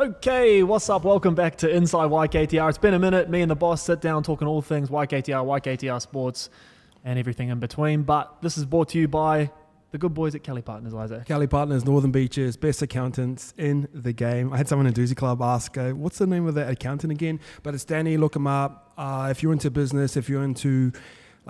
Okay, what's up? Welcome back to Inside YKTR. It's been a minute. Me and the boss sit down talking all things YKTR, YKTR Sports, and everything in between. But this is brought to you by the good boys at Kelly Partners, Isaac. Kelly Partners, Northern Beaches, best accountants in the game. I had someone in Doozy Club ask, what's the name of that accountant again? But it's Danny, look him up. If you're into business, if you're into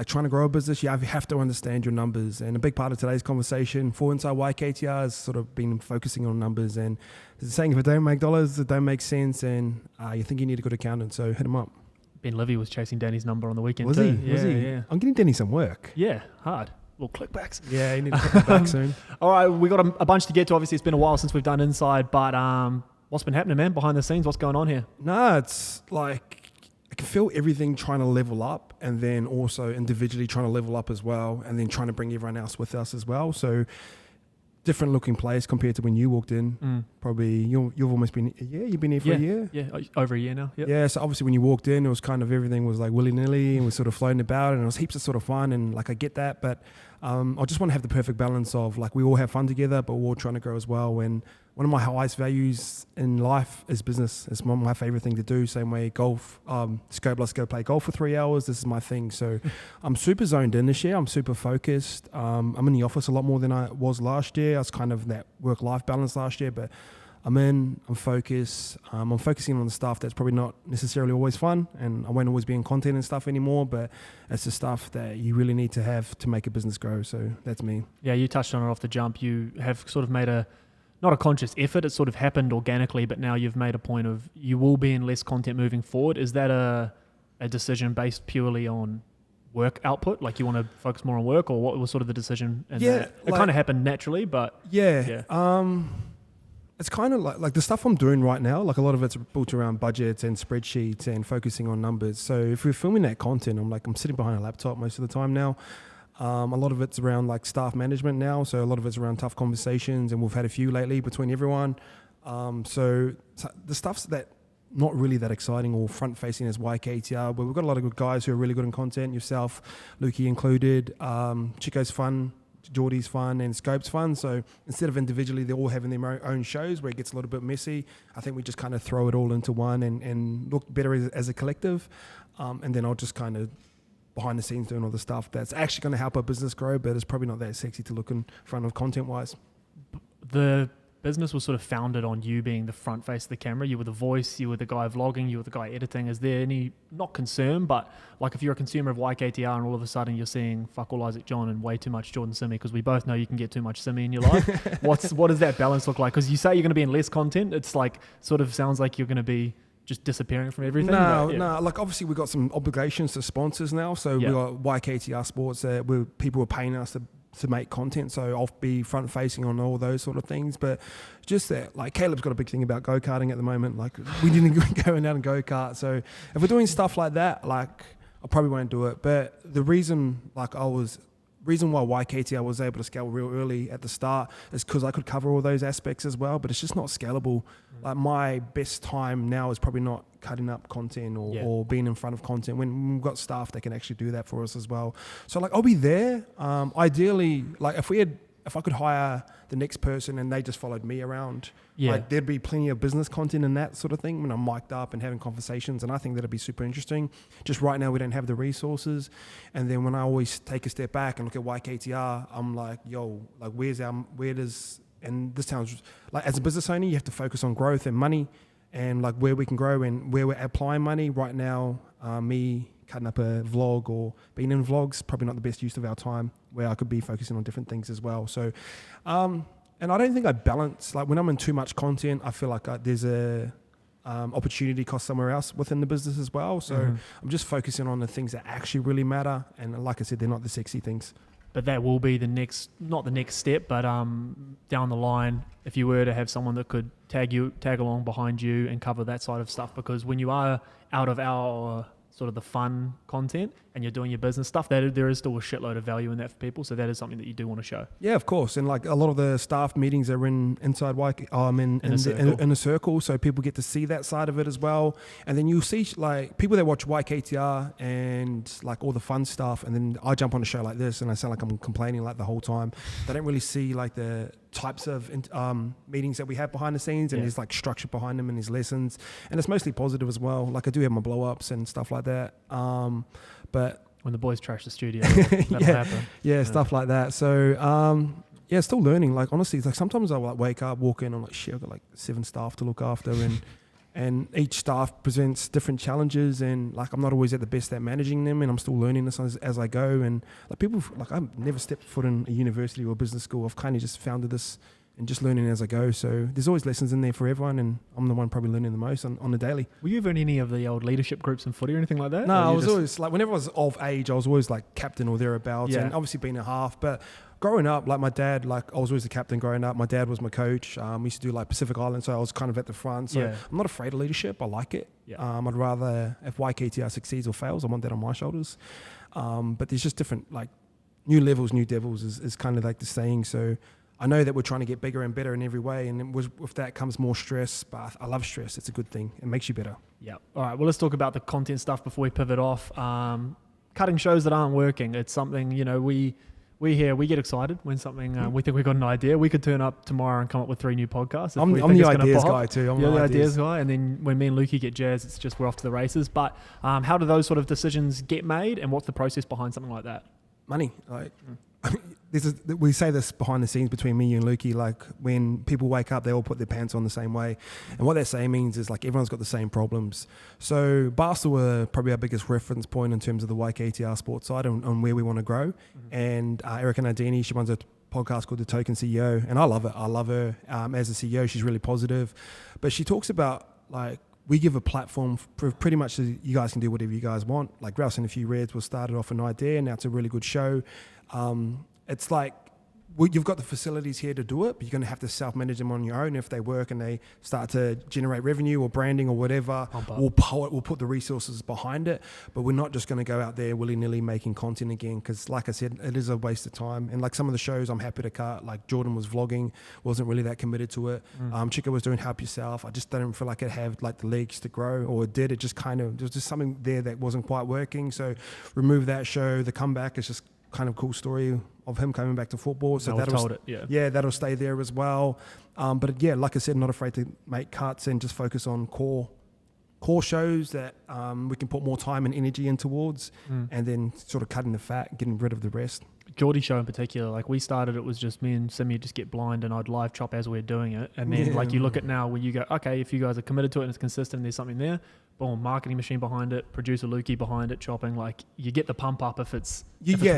trying to grow a business, you have to understand your numbers. And a big part of today's conversation for Inside YKTR has sort of been focusing on numbers. And there's a saying, if it don't make dollars, it don't make sense. And you think you need a good accountant, so hit him up. Ben Livy was chasing Danny's number on the weekend Was too. he? Was he? Yeah. I'm getting Danny some work. Yeah, hard. Little clickbacks. Yeah, you need to put that back soon. All right, we got a bunch to get to. Obviously, it's been a while since we've done Inside, but what's been happening, man, behind the scenes? What's going on here? No, it's like I can feel everything trying to level up, and then also individually trying to level up as well, and then trying to bring everyone else with us as well. So different looking place compared to when you walked in. Probably you've almost been you've been here for a year. Yeah, over a year now. Yep. Yeah, so obviously when you walked in, it was kind of everything was like willy-nilly and was sort of floating about, and it was heaps of sort of fun, and I get that, but I just want to have the perfect balance of we all have fun together, but we're all trying to grow as well. And one of my highest values in life is business. It's one of my favorite thing to do. Same way golf. Let's go play golf for 3 hours. This is my thing. So I'm super zoned in this year. I'm super focused. I'm in the office a lot more than I was last year. I was kind of that work-life balance last year, but I'm focused. I'm focusing on the stuff that's probably not necessarily always fun, and I won't always be in content and stuff anymore, but it's the stuff that you really need to have to make a business grow. So that's me. Yeah, you touched on it off the jump. You have sort of made not a conscious effort, it sort of happened organically, but now you've made a point of you will be in less content moving forward. Is that a decision based purely on work output? Like you want to focus more on work, or what was sort of the decision? And it kind of happened naturally, but yeah. It's kind of like the stuff I'm doing right now, like a lot of it's built around budgets and spreadsheets and focusing on numbers. So if we're filming that content, I'm sitting behind a laptop most of the time now. A lot of it's around staff management now. So a lot of it's around tough conversations, and we've had a few lately between everyone. So the stuff's that not really that exciting or front facing as YKTR, but we've got a lot of good guys who are really good in content, yourself, Lukey included. Chico's fun. Geordie's fun and Scope's fun. So instead of individually, they're all having their own shows where it gets a little bit messy. I think we just kind of throw it all into one and look better as a collective. And then I'll just kind of behind the scenes doing all the stuff that's actually going to help our business grow, but it's probably not that sexy to look in front of content wise. The business was sort of founded on you being the front face of the camera. You were the voice, you were the guy vlogging, you were the guy editing. Is there any, not concern, but if you're a consumer of YKTR and all of a sudden you're seeing fuck all Isaac John and way too much Jordan Simi, because we both know you can get too much Simi in your life. What does that balance look like? Because you say you're going to be in less content. It's sort of sounds like you're going to be just disappearing from everything. No. Obviously we've got some obligations to sponsors now. So we got YKTR Sports where people are paying us to make content, so I'll be front facing on all those sort of things. But just that, Caleb's got a big thing about go-karting at the moment. We didn't go out and go-kart. So if we're doing stuff like that, I probably won't do it. But the reason why YKTR was able to scale real early at the start is because I could cover all those aspects as well, but it's just not scalable. My best time now is probably not cutting up content or being in front of content when we've got staff that can actually do that for us as well. So I'll be there. Ideally, if I could hire the next person and they just followed me around, there'd be plenty of business content and that sort of thing when I'm mic'd up and having conversations, and I think that'd be super interesting. Just right now we don't have the resources, and then when I always take a step back and look at YKTR, I'm like, and this sounds as a business owner, you have to focus on growth and money and where we can grow and where we're applying money. Right now, me cutting up a vlog or being in vlogs, probably not the best use of our time, where I could be focusing on different things as well. So, and I don't think I balance, when I'm in too much content, I feel like there's a opportunity cost somewhere else within the business as well. So I'm just focusing on the things that actually really matter. And like I said, they're not the sexy things. But that will be not the next step, but down the line, if you were to have someone that could tag along behind you and cover that side of stuff, because when you are out of our sort of the fun content and you're doing your business stuff, there is still a shitload of value in that for people. So that is something that you do want to show. Yeah, of course. And a lot of the staff meetings are inside in a circle, so people get to see that side of it as well. And then you'll see people that watch YKTR and all the fun stuff, and then I jump on a show like this and I sound like I'm complaining the whole time. They don't really see the types of meetings that we have behind the scenes, and there's like structure behind them and there's lessons, and it's mostly positive as well. Like I do have my blow ups and stuff like that, but when the boys trash the studio, that'll happen. Yeah, stuff like that. So still learning. Like honestly, it's like sometimes I like wake up, walk in, I'm like, shit, I've got like 7 staff to look after, and each staff presents different challenges, and like I'm not always at the best at managing them, and I'm still learning this as I go. And like people, like I've never stepped foot in a university or a business school. I've kind of just founded this and just learning as I go. So there's always lessons in there for everyone, and I'm the one probably learning the most on the daily. Were you ever in any of the old leadership groups in footy or anything like that? No, I was always like, whenever I was of age, I was always like captain or thereabouts, and obviously being a half, but growing up, like my dad, like I was always the captain growing up. My dad was my coach. We used to do like Pacific Island, so I was kind of at the front. So I'm not afraid of leadership. I like it. I'd rather, if YKTR succeeds or fails, I want that on my shoulders. But there's just different, like new levels, new devils is kind of like the saying. So I know that we're trying to get bigger and better in every way, and with that comes more stress, but I love stress. It's a good thing. It makes you better. Yeah. All right, well, let's talk about the content stuff before we pivot off. Cutting shows that aren't working. It's something, you know, we get excited when something, we think we've got an idea. We could turn up tomorrow and come up with 3 new podcasts. I'm the ideas guy too. I'm the ideas guy. And then when me and Lukey get jazzed, it's just we're off to the races. But how do those sort of decisions get made, and what's the process behind something like that? Money. Like, we say this behind the scenes between me and Lukey, like when people wake up, they all put their pants on the same way. And what that saying means is like everyone's got the same problems. So Barstool were probably our biggest reference point in terms of the YKTR Sports side and where we want to grow. And Erica Nardini, she runs a podcast called The Token CEO, and I love it. I love her as a CEO. She's really positive. But she talks about like, we give a platform for pretty much so you guys can do whatever you guys want. Like Grouse A Few Reds was started off an idea, and now it's a really good show. It's like, you've got the facilities here to do it, but you're going to have to self-manage them on your own. If they work and they start to generate revenue or branding or whatever, we'll put the resources behind it. But we're not just going to go out there willy-nilly making content again, because like I said, it is a waste of time. And like some of the shows I'm happy to cut, like Jordan was vlogging, wasn't really that committed to it. Chica was doing Help Yourself. I just didn't feel like it had like the legs to grow, or it did. It just kind of, there was just something there that wasn't quite working. So remove that show. The Comeback is just kind of cool story of him coming back to football. So that'll stay there as well. But yeah, like I said, not afraid to make cuts and just focus on core shows that we can put more time and energy in towards, and then sort of cutting the fat, getting rid of the rest. Geordie's show in particular, like we started, it was just me and Simi just get blind, and I'd live chop as we're doing it. And then like you look at now where you go, okay, if you guys are committed to it and it's consistent and there's something there, boom, marketing machine behind it, producer Lukey behind it, chopping, like you get the pump up if it's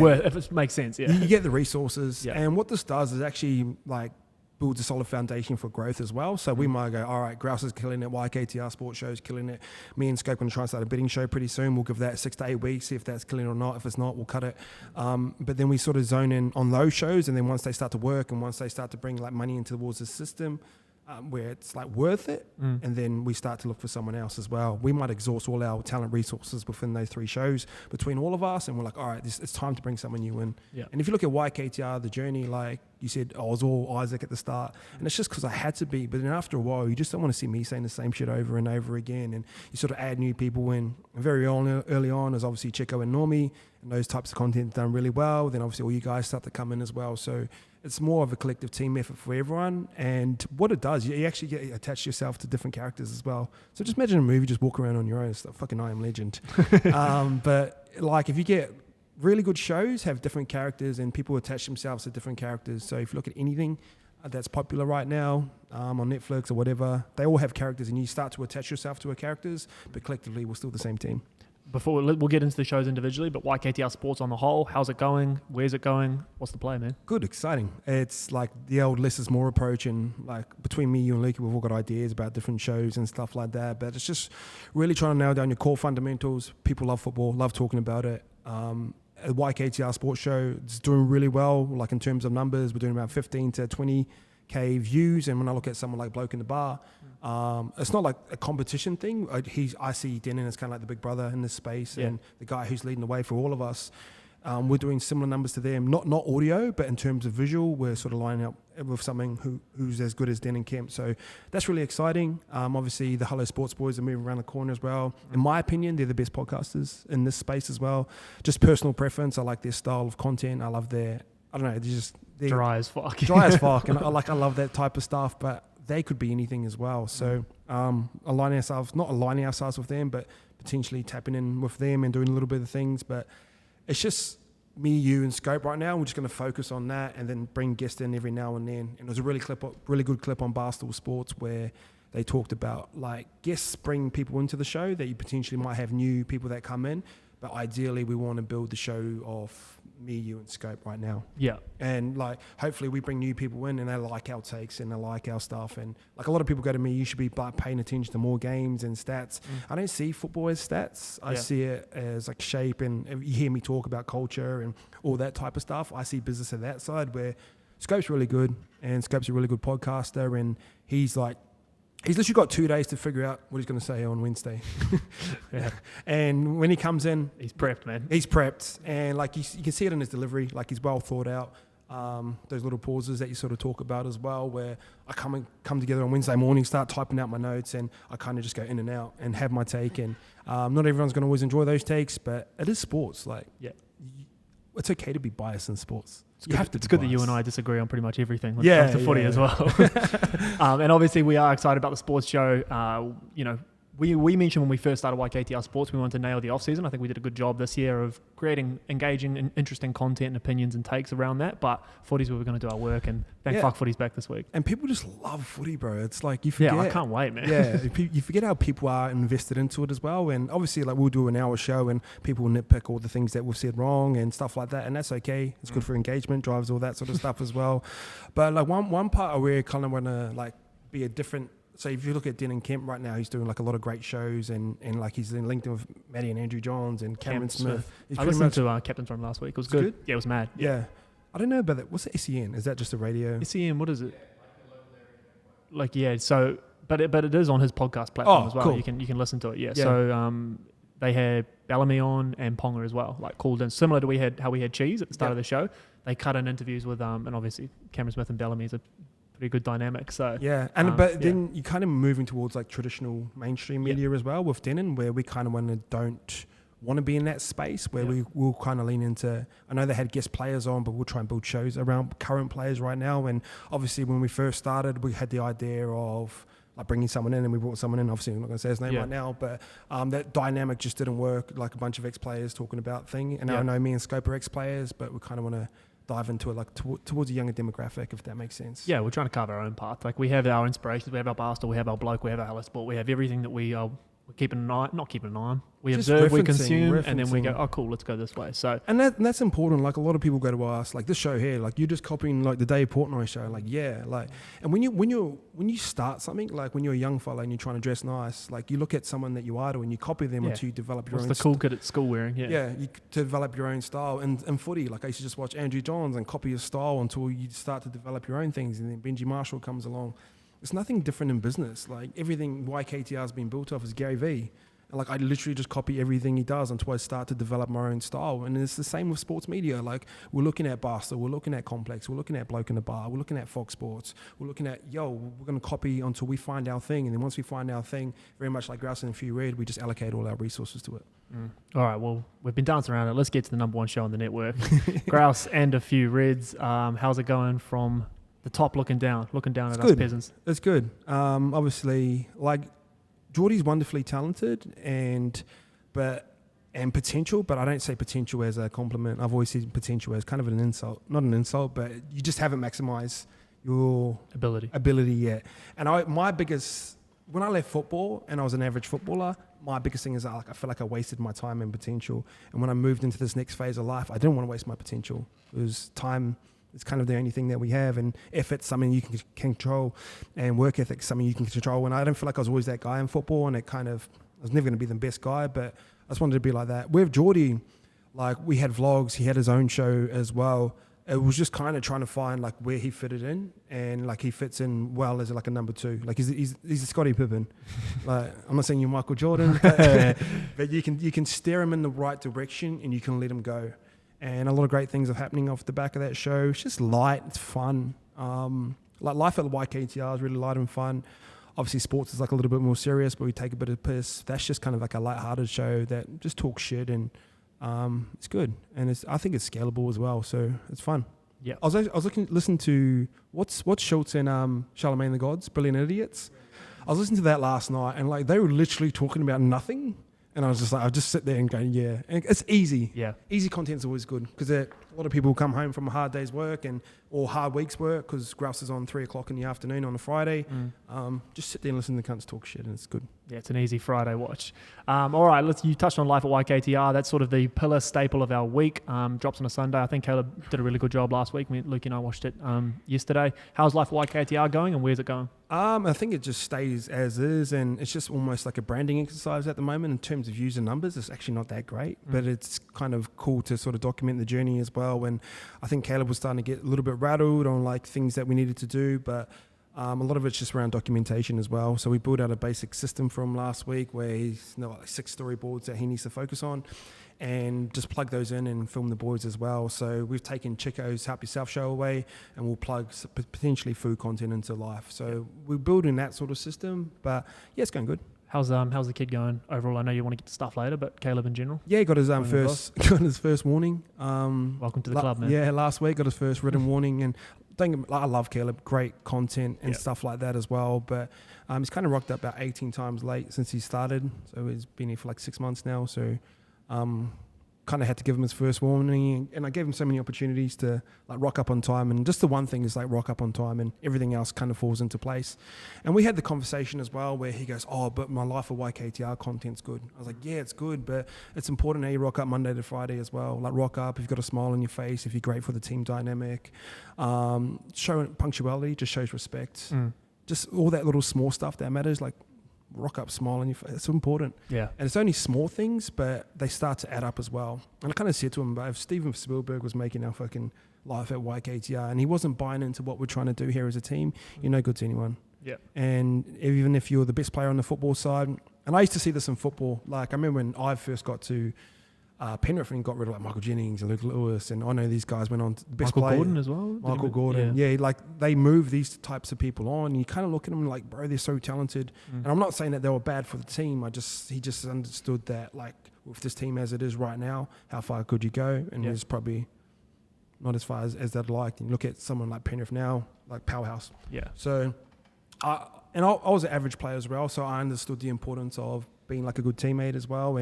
worth, if it makes sense. You get the resources. And what this does is actually like builds a solid foundation for growth as well. So we might go, all right, Grouse is killing it, YKTR Sports show is killing it. Me and Scope are going to try and start a bidding show pretty soon. We'll give that 6 to 8 weeks, see if that's killing it or not. If it's not, we'll cut it. But then we sort of zone in on those shows, and then once they start to work and once they start to bring like money into towards the system, where it's like worth it, and then we start to look for someone else as well. We might exhaust all our talent resources within those 3 shows between all of us, and we're like, all right, it's time to bring someone new in. And if you look at YKTR, the journey, like you said, I was all Isaac at the start, and it's just because I had to be. But then after a while, you just don't want to see me saying the same shit over and over again, and you sort of add new people in. Very early on is obviously Chico and Normie, and those types of content done really well. Then obviously all you guys start to come in as well. So it's more of a collective team effort for everyone. And what it does, you actually get attached yourself to different characters as well. So just imagine a movie, just walk around on your own. It's like fucking I Am Legend. But like if you get really good shows, have different characters and people attach themselves to different characters. So if you look at anything that's popular right now on Netflix or whatever, they all have characters, and you start to attach yourself to a characters, but collectively we're still the same team. Before we'll get into the shows individually, but YKTR Sports on the whole, how's it going? Where's it going? What's the play, man? Good, exciting. It's like the old less is more approach, and like between me, you and Luke, we've all got ideas about different shows and stuff like that, but it's just really trying to nail down your core fundamentals. People love football, love talking about it. A YKTR Sports show is doing really well, like in terms of numbers. We're doing about 15 to 20K views, and when I look at someone like Bloke in the Bar, it's not like a competition thing. I see Denon as kind of like the big brother in this space, and the guy who's leading the way for all of us. We're doing similar numbers to them, not audio, but in terms of visual, we're sort of lining up with something who's as good as Den and Kemp. So that's really exciting. Obviously, the Hello Sports Boys are moving around the corner as well. In my opinion, they're the best podcasters in this space as well. Just personal preference. I like their style of content. I love their I don't know, they're dry as fuck. Dry as fuck. And I love that type of stuff, but they could be anything as well. So not aligning ourselves with them, but potentially tapping in with them and doing a little bit of things. But it's just me, you, and Scope right now. We're just going to focus on that and then bring guests in every now and then. And there's a really good clip on Barstool Sports where they talked about like guests bring people into the show that you potentially might have new people that come in, but ideally we want to build the show of me, you, and Scope right now. Yeah. And like hopefully we bring new people in and they like our takes and they like our stuff. And like a lot of people go to me, you should be like paying attention to more games and stats. I don't see football as stats. I see it as like shape, and you hear me talk about culture and all that type of stuff. I see business at that side where Scope's really good, and Scope's a really good podcaster, and he's literally got 2 days to figure out what he's going to say on Wednesday. And when he comes in, he's prepped, man. He's prepped, and like you can see it in his delivery. Like he's well thought out. Those little pauses that you sort of talk about as well, where I come together on Wednesday morning, start typing out my notes, and I kind of just go in and out and have my take. And not everyone's going to always enjoy those takes, but it is sports. Like, it's okay to be biased in sports. It's good that you and I disagree on pretty much everything when it comes to footy as well. And obviously we are excited about the sports show. We mentioned when we first started YKTR Sports, we wanted to nail the off-season. I think we did a good job this year of creating engaging and interesting content and opinions and takes around that. But footy's where we're going to do our work, and thank fuck footy's back this week. And people just love footy, bro. It's like you forget. Yeah, I can't wait, man. Yeah, you forget how people are invested into it as well. And obviously, like we'll do an hour show and people will nitpick all the things that we've said wrong and stuff like that. And that's okay. It's good for engagement, drives all that sort of stuff as well. But like one part where I kind of want to like be a different. So if you look at Denon Kemp right now, he's doing like a lot of great shows and like he's in LinkedIn with Maddie and Andrew Johns and Cameron Smith. I listened to Captain's Run last week. It was good. Yeah, it was mad. Yeah. I don't know about that. What's the SEN? Is that just a radio? SEN, what is it? Like, yeah, so, but it is on his podcast platform as well. Cool. You can listen to it, yeah. So they had Bellamy on and Ponga as well, like called in. Similar to how we had Cheese at the start of the show. They cut in interviews with, and obviously Cameron Smith and Bellamy is a pretty good dynamic. So then you kind of moving towards like traditional mainstream media as well with Denon, where we kind of don't want to be in that space where we will kind of lean into. I know they had guest players on, but we'll try and build shows around current players right now. And obviously when we first started, we had the idea of like bringing someone in, and we brought someone in. Obviously I'm not going to say his name right now, but that dynamic just didn't work. Like a bunch of ex-players talking about thing. And I know me and Scope are ex-players, but we kind of want to dive into it like towards a younger demographic, if that makes sense. Yeah, we're trying to carve our own path. Like we have our inspirations, we have our Barstool, we have our bloke, we have our Hello Sport, we have everything that we're keeping an eye on. We just observe, we consume, and then we go, oh cool, let's go this way. So and that's important. Like a lot of people go to us, like this show here, like you're just copying like the Dave Portnoy show. Like and when you start something, like when you're a young fella and you're trying to dress nice, like you look at someone that you idol and you copy them until you develop your own. What's the cool kid at school wearing? You to develop your own style. And footy, like I used to just watch Andrew Johns and copy his style until you start to develop your own things. And then Benji Marshall comes along. It's nothing different in business. Like everything YKTR has been built off is Gary Vee. Like I literally just copy everything he does until I start to develop my own style. And it's the same with sports media. Like we're looking at Barstool, we're looking at Complex, we're looking at Bloke in the Bar, we're looking at Fox Sports, we're looking at, we're going to copy until we find our thing. And then once we find our thing, very much like Grouse A Few Reds, we just allocate all our resources to it. All right, well, we've been dancing around it. Let's get to the number one show on the network. Grouse and A Few Reds. How's it going from the top looking down at us peasants? It's good. Obviously, like Geordie's wonderfully talented and potential, but I don't say potential as a compliment. I've always seen potential as kind of an insult. Not an insult, but you just haven't maximized your ability yet. And when I left football and I was an average footballer, my biggest thing is I feel like I wasted my time and potential. And when I moved into this next phase of life, I didn't want to waste my potential. It was time. It's kind of the only thing that we have, and effort's something you can control, and work ethic's something you can control. And I don't feel like I was always that guy in football, and I was never going to be the best guy, but I just wanted to be like that. With Geordie, like we had vlogs, he had his own show as well. It was just kind of trying to find like where he fitted in, and like he fits in well as like a number two. Like he's a Scottie Pippen. Like I'm not saying you're Michael Jordan, but you can steer him in the right direction, and you can let him go. And a lot of great things are happening off the back of that show. It's just light. It's fun. Like life at YKTR is really light and fun. Obviously, sports is like a little bit more serious, but we take a bit of piss. That's just kind of like a lighthearted show that just talks shit, and it's good. And I think it's scalable as well, so it's fun. Yeah. I was listening to what's Schultz and Charlemagne the Gods, Brilliant Idiots. I was listening to that last night, and like they were literally talking about nothing. And I was just like, I just sit there and go, yeah. And it's easy. Yeah. Easy content's always good because a lot of people come home from a hard day's work or hard week's work because Grouse is on 3 o'clock in the afternoon on a Friday. Just sit there and listen to the cunts talk shit, and it's good. Yeah, it's an easy Friday watch. All right, you touched on life at YKTR. That's sort of the pillar staple of our week. Drops on a Sunday. I think Caleb did a really good job last week. Luke and I watched it yesterday. How's life at YKTR going, and where's it going? I think it just stays as is, and it's just almost like a branding exercise at the moment in terms of user numbers. It's actually not that great, but it's kind of cool to sort of document the journey as well. And I think Caleb was starting to get a little bit rattled on like things that we needed to do, but a lot of it's just around documentation as well. So we built out a basic system from last week where he's like 6 storyboards that he needs to focus on, and just plug those in and film the boys as well. So we've taken Chico's Help Yourself show away, and we'll plug potentially food content into life. So we're building that sort of system, but yeah, it's going good. How's the kid going overall? I know you want to get to stuff later, but Caleb in general? Yeah, he got his first warning. Welcome to the club, man. Yeah, last week got his first written warning, and I love Caleb. Great content and stuff like that as well. But he's kind of rocked up about 18 times late since he started. So he's been here for like 6 months now. So kind of had to give him his first warning, and I gave him so many opportunities to like rock up on time, and just the one thing is like rock up on time, and everything else kind of falls into place. And we had the conversation as well where he goes, oh, but my life of YKTR content's good. I was like, yeah, it's good, but it's important that you rock up Monday to Friday as well. Like rock up if you've got a smile on your face, if you're great for the team dynamic. Showing punctuality just shows respect. Just all that little small stuff that matters, like rock up, smile on your face. It's important. Yeah. And it's only small things, but they start to add up as well. And I kind of said to him, if Steven Spielberg was making our fucking life at YKTR and he wasn't buying into what we're trying to do here as a team, you're no good to anyone. Yeah. And even if you're the best player on the football side, and I used to see this in football. Like I remember when I first got to Penrith and got rid of like Michael Jennings and Luke Lewis, and I know these guys went on to the best Michael player. Gordon as well. Michael Gordon, yeah, like they move these types of people on. And you kind of look at them like, bro, they're so talented. And I'm not saying that they were bad for the team. He just understood that like with this team as it is right now, how far could you go? And it's probably not as far as they'd like. And you look at someone like Penrith now, like powerhouse. Yeah. So, I was an average player as well, so I understood the importance of being like a good teammate as well,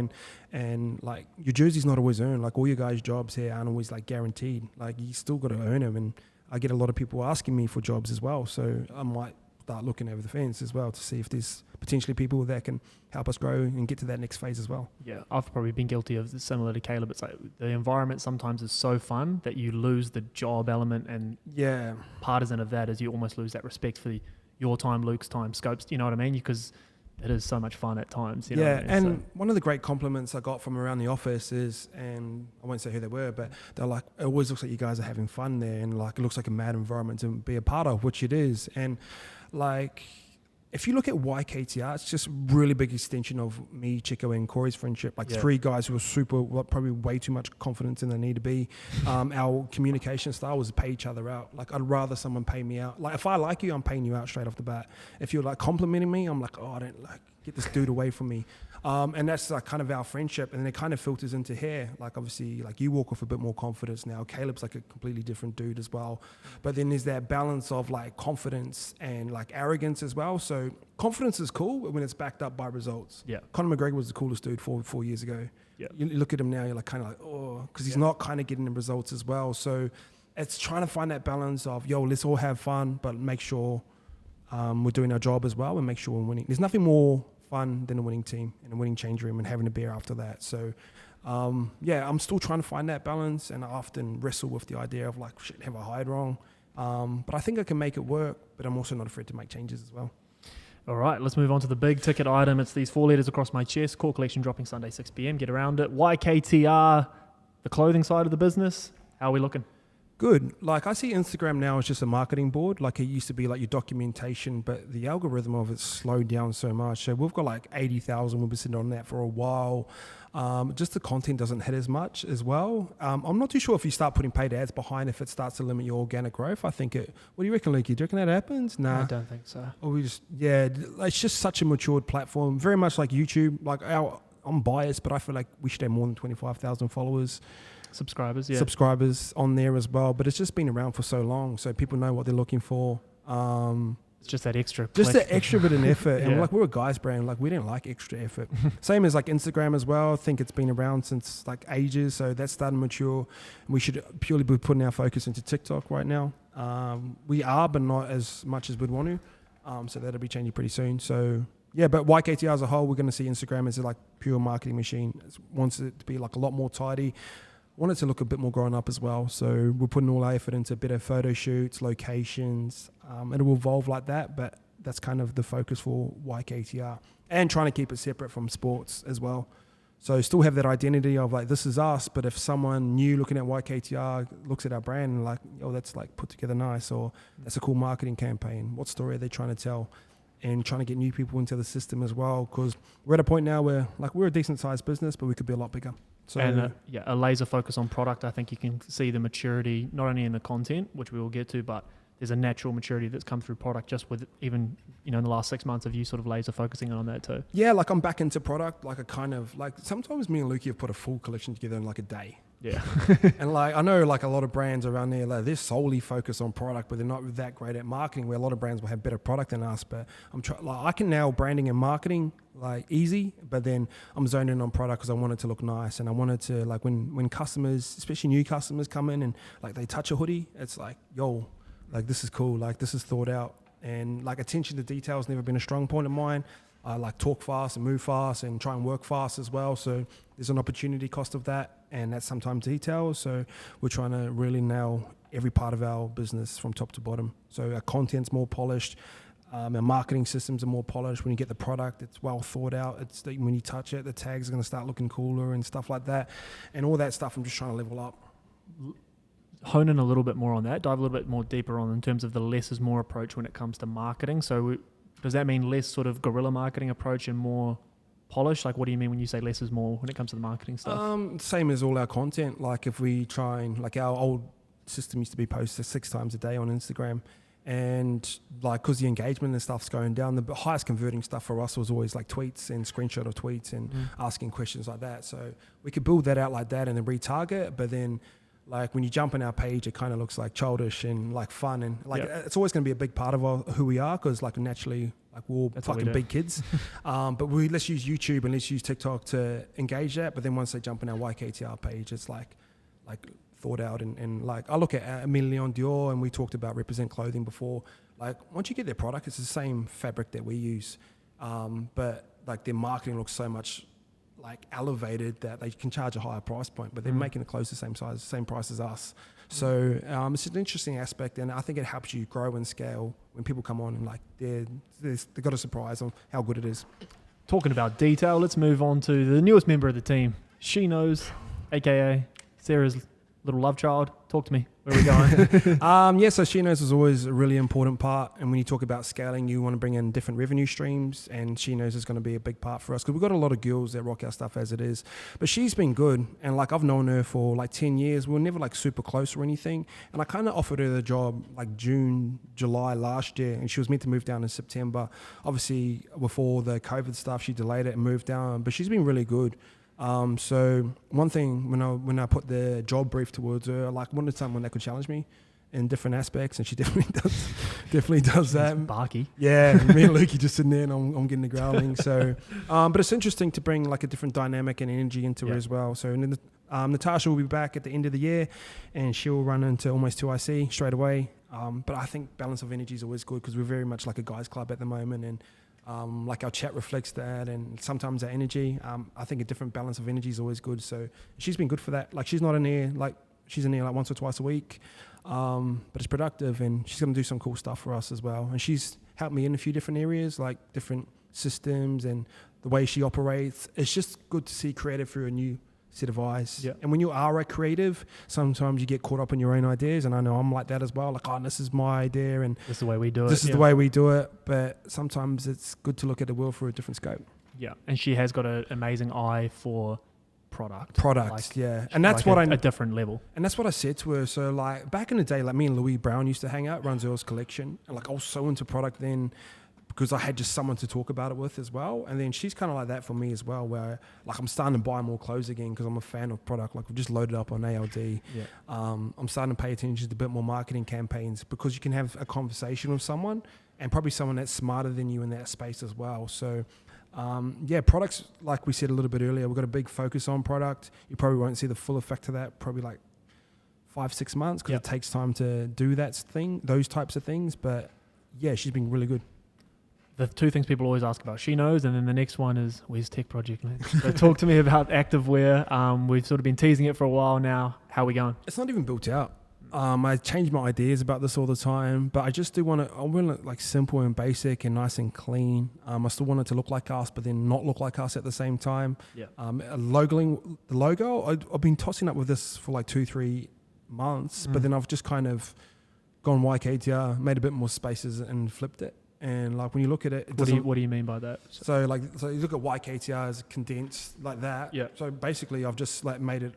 and like your jersey's not always earned. Like all your guys' jobs here aren't always like guaranteed. Like you still got to earn them, and I get a lot of people asking me for jobs as well. So I might start looking over the fence as well to see if there's potentially people that can help us grow and get to that next phase as well. Yeah, I've probably been guilty of similar to Caleb. It's like the environment sometimes is so fun that you lose the job element, and partisan of that is you almost lose that respect for your time, Luke's time, Scopes. You know what I mean? Because it is so much fun at times. You know what I mean? And one of the great compliments I got from around the office is, and I won't say who they were, but they're like, it always looks like you guys are having fun there, and like it looks like a mad environment to be a part of, which it is. And like, if you look at YKTR, it's just really big extension of me, Chico, and Corey's friendship. Like 3 guys who are probably way too much confidence than they need to be. Our communication style was to pay each other out. Like I'd rather someone pay me out. Like if I like you, I'm paying you out straight off the bat. If you're like complimenting me, I'm like, oh, I don't like, get this dude away from me. And that's like kind of our friendship, and then it kind of filters into here. Like obviously, like you walk with a bit more confidence now. Caleb's like a completely different dude as well. But then there's that balance of like confidence and like arrogance as well. So confidence is cool when it's backed up by results. Yeah. Conor McGregor was the coolest dude 4 years ago. Yeah. You look at him now, you're like kind of like, oh, because he's not kind of getting the results as well. So it's trying to find that balance of, yo, let's all have fun, but make sure we're doing our job as well and make sure we're winning. There's nothing more fun than a winning team and a winning change room and having a beer after that. So, I'm still trying to find that balance, and I often wrestle with the idea of like, shit, have I hired wrong? But I think I can make it work, but I'm also not afraid to make changes as well. All right, let's move on to the big ticket item. It's these 4 letters across my chest. Core collection dropping Sunday 6 p.m. Get around it. YKTR, the clothing side of the business. How are we looking? Good. Like I see Instagram now as just a marketing board. Like it used to be like your documentation, but the algorithm of it's slowed down so much. So we've got like 80,000. We've been sitting on that for a while. Just the content doesn't hit as much as well. I'm not too sure if you start putting paid ads behind, if it starts to limit your organic growth. I think it. What do you reckon, Leaky? Do you reckon that happens? Nah. I don't think so. Or it's just such a matured platform. Very much like YouTube. Like I'm biased, but I feel like we should have more than 25,000 followers. subscribers on there as well. But it's just been around for so long, so people know what they're looking for. It's just that extra bit of effort. And we're a guys brand, like we don't like extra effort. Same as like Instagram as well. I think it's been around since like ages, so that's starting to mature. We should purely be putting our focus into TikTok right now. We are, but not as much as we'd want to. So that'll be changing pretty soon. So yeah, but YKTR as a whole, we're going to see Instagram as a like pure marketing machine. It wants it to be like a lot more tidy. Want it to look a bit more grown up as well. So we're putting all our effort into better photo shoots, locations. It will evolve like that, but that's kind of the focus for YKTR, and trying to keep it separate from sports as well. So still have that identity of like, this is us, but if someone new looking at YKTR looks at our brand and like, oh, that's like put together nice, or that's a cool marketing campaign. What story are they trying to tell? And trying to get new people into the system as well, because we're at a point now where like we're a decent sized business, but we could be a lot bigger. So, and a laser focus on product. I think you can see the maturity, not only in the content, which we will get to, but there's a natural maturity that's come through product just with even, in the last 6 months of you sort of laser focusing on that too. Yeah, like I'm back into product. Like I kind of like, sometimes me and Lukey have put a full collection together in like a day. Yeah. And like, I know like a lot of brands around there, like they're solely focused on product, but they're not that great at marketing, where a lot of brands will have better product than us. But I can nail branding and marketing like easy, but then I'm zoned in on product because I want it to look nice. And I wanted to like, when customers, especially new customers come in and like they touch a hoodie, it's like, yo, like this is cool. Like this is thought out, and like attention to detail has never been a strong point of mine. I like talk fast and move fast and try and work fast as well. So there's an opportunity cost of that, and that's sometimes detail. So we're trying to really nail every part of our business from top to bottom. So our content's more polished. Our marketing systems are more polished. When you get the product, it's well thought out. It's when you touch it, the tags are going to start looking cooler and stuff like that. And all that stuff, I'm just trying to level up. Hone in a little bit more on that. Dive a little bit more deeper on in terms of the less is more approach when it comes to marketing. So does that mean less sort of guerrilla marketing approach and more polished? Like, what do you mean when you say less is more when it comes to the marketing stuff? Same as all our content. Like if we try and, like our old system used to be posted 6 times a day on Instagram. And like, because the engagement and stuff's going down, the highest converting stuff for us was always like tweets and screenshot of tweets and asking questions like that. So we could build that out like that and then retarget. But then like when you jump on our page, it kind of looks like childish and like fun, and like it's always going to be a big part of who we are, because like naturally, like we're all fucking big kids. But let's use YouTube and let's use TikTok to engage that. But then once they jump on our YKTR page, it's like thought out and like I look at Emilion Dior, and we talked about Represent Clothing before. Like once you get their product, it's the same fabric that we use, but like their marketing looks so much like elevated that they can charge a higher price point, but they're making the clothes the same size, same price as us. So it's an interesting aspect, and I think it helps you grow and scale when people come on and like they've got a surprise on how good it is. Talking about detail, let's move on to the newest member of the team. She Knows, aka Sarah's little love child. Talk to me. Where are we going? So She Knows is always a really important part. And when you talk about scaling, you want to bring in different revenue streams. And She Knows is going to be a big part for us, because we've got a lot of girls that rock our stuff as it is. But she's been good. And like I've known her for like 10 years. We were never like super close or anything. And I kind of offered her the job like June, July last year. And she was meant to move down in September. Obviously, with all the COVID stuff, she delayed it and moved down. But she's been really good. So one thing when I put the job brief towards her, I like wanted someone that could challenge me in different aspects, and she definitely does that. Barky. Yeah, me and Lukey just sitting there, and I'm getting the growling. So, but it's interesting to bring like a different dynamic and energy into her as well. So Natasha will be back at the end of the year, and she'll run into almost 2IC straight away. But I think balance of energy is always good, because we're very much like a guys club at the moment, and like our chat reflects that, and sometimes our energy. I think a different balance of energy is always good. So she's been good for that. Like she's not in here, like she's in here like once or twice a week, but it's productive, and she's going to do some cool stuff for us as well. And she's helped me in a few different areas, like different systems and the way she operates. It's just good to see creative through a new set of eyes. Yeah. And when you are a creative, sometimes you get caught up in your own ideas, and I know I'm like that as well. Like, oh, this is my idea, and this is the way we do it. This is the way we do it. But sometimes it's good to look at the world through a different scope. Yeah, and she has got an amazing eye for product. Like, yeah. And that's like a different level. And that's what I said to her. So like back in the day, like me and Louis Brown used to hang out, runs Earl's Collection, and like I was so into product then. because I had just someone to talk about it with as well. And then she's kind of like that for me as well, where like I'm starting to buy more clothes again because I'm a fan of product. Like we've just loaded up on ALD. Yeah. I'm starting to pay attention to a bit more marketing campaigns because you can have a conversation with someone and probably someone that's smarter than you in that space as well. So products, like we said a little bit earlier, we've got a big focus on product. You probably won't see the full effect of that probably like 5-6 months because it takes time to do those types of things. But yeah, she's been really good. The two things people always ask about, she knows, and then the next one is, where's Tech Project, man? So talk to me about Activewear. We've sort of been teasing it for a while now. How are we going? It's not even built out. I change my ideas about this all the time, but I just do want it like simple and basic and nice and clean. I still want it to look like us, but then not look like us at the same time. Yeah. The logo, I've been tossing up with this for like 2-3 months, but then I've just kind of gone YKTR, made a bit more spaces and flipped it. And like when you look at it, what do you mean by that? So you look at YKTR as condensed like that. Yeah. So basically, I've just like made it,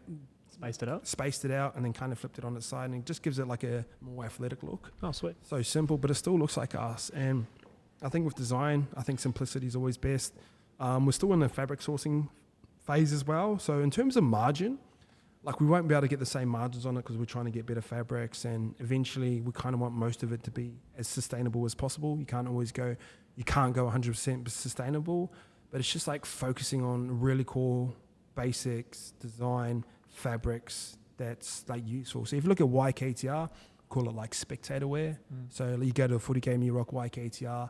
spaced it out, and then kind of flipped it on its side, and it just gives it like a more athletic look. Oh, sweet. So simple, but it still looks like us. And I think with design, I think simplicity is always best. We're still in the fabric sourcing phase as well. So in terms of margin, like we won't be able to get the same margins on it because we're trying to get better fabrics, and eventually we kind of want most of it to be as sustainable as possible. You can't go 100% sustainable, but it's just like focusing on really cool basics, design, fabrics that's like useful. So if you look at YKTR, call it like spectator wear. So you go to a footy game, you rock YKTR.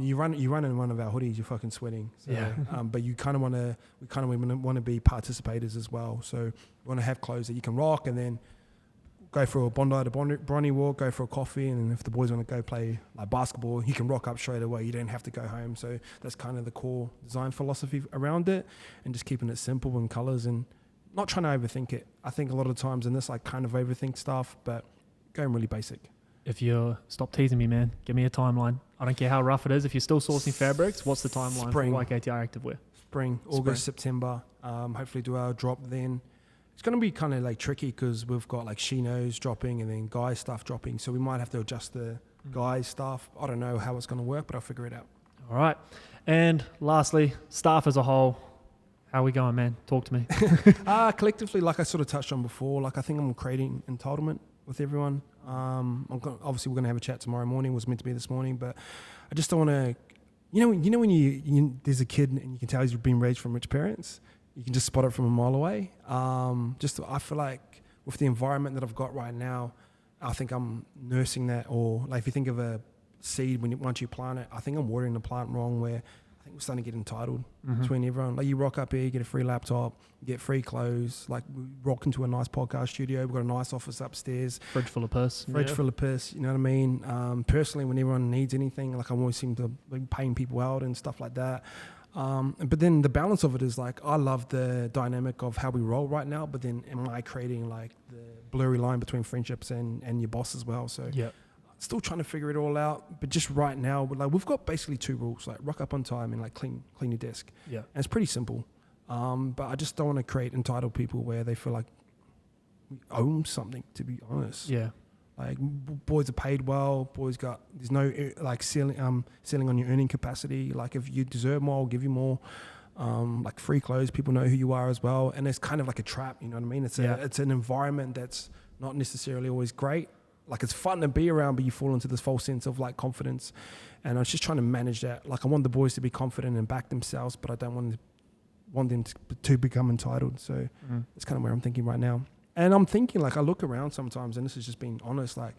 You run in one of our hoodies, you're fucking sweating. So, yeah. But we kind of want to be participators as well. So we want to have clothes that you can rock, and then go for a Bondi to Bronny walk, go for a coffee, and then if the boys want to go play like basketball, you can rock up straight away. You don't have to go home. So that's kind of the core design philosophy around it, and just keeping it simple in colors and not trying to overthink it. I think a lot of times in this, I kind of overthink stuff, but going really basic. Stop teasing me, man. Give me a timeline. I don't care how rough it is. If you're still sourcing fabrics, what's the timeline for YKTR Activewear? Spring, August, September. Hopefully do our drop then. It's going to be kind of like tricky because we've got like She Knows dropping and then guys stuff dropping. So we might have to adjust the guys stuff. I don't know how it's going to work, but I'll figure it out. All right. And lastly, staff as a whole. How are we going, man? Talk to me. Collectively, like I sort of touched on before, like I think I'm creating entitlement with everyone. Obviously we're going to have a chat tomorrow morning. It was meant to be this morning, but I just don't want to, you know when you there's a kid and you can tell he's been raised from rich parents, you can just spot it from a mile away. I feel like with the environment that I've got right now, I think I'm nursing that. Or like if you think of a seed, once you plant it, I think I'm watering the plant wrong, where I think we're starting to get entitled between everyone. Like you rock up here, you get a free laptop, you get free clothes. Like we rock into a nice podcast studio. We've got a nice office upstairs. Fridge full of piss. You know what I mean? Personally, when everyone needs anything, like I always seem to be paying people out and stuff like that. But then the balance of it is like, I love the dynamic of how we roll right now, but then am I creating like the blurry line between friendships and your boss as well? So yeah. Still trying to figure it all out, but just right now, like we've got basically 2 rules: like rock up on time and like clean your desk. Yeah, and it's pretty simple. But I just don't want to create entitled people where they feel like we own something. To be honest, yeah. Like boys are paid well. There's no like ceiling on your earning capacity. Like if you deserve more, I'll give you more. Like free clothes, people know who you are as well, and it's kind of like a trap. You know what I mean? It's an environment that's not necessarily always great. Like it's fun to be around, but you fall into this false sense of like confidence. And I was just trying to manage that. Like I want the boys to be confident and back themselves, but I don't want them to become entitled. So that's kind of where I'm thinking right now. And I'm thinking, like I look around sometimes, and this is just being honest, like,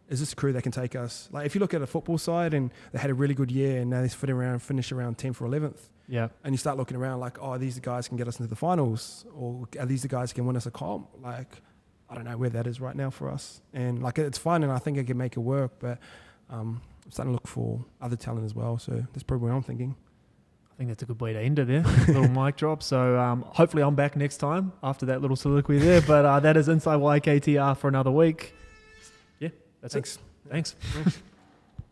is this a crew that can take us? Like if you look at a football side and they had a really good year and now they finish around 10th or 11th. Yeah. And you start looking around like, oh, are these the guys can get us into the finals? Or are these the guys who can win us a comp? Like, I don't know where that is right now for us. And like it's fun and I think I can make it work, but I'm starting to look for other talent as well. So that's probably what I'm thinking. I think that's a good way to end it there. Little mic drop. So hopefully I'm back next time after that little soliloquy there. But that is Inside YKTR for another week. Yeah, that's Thanks. it. Thanks.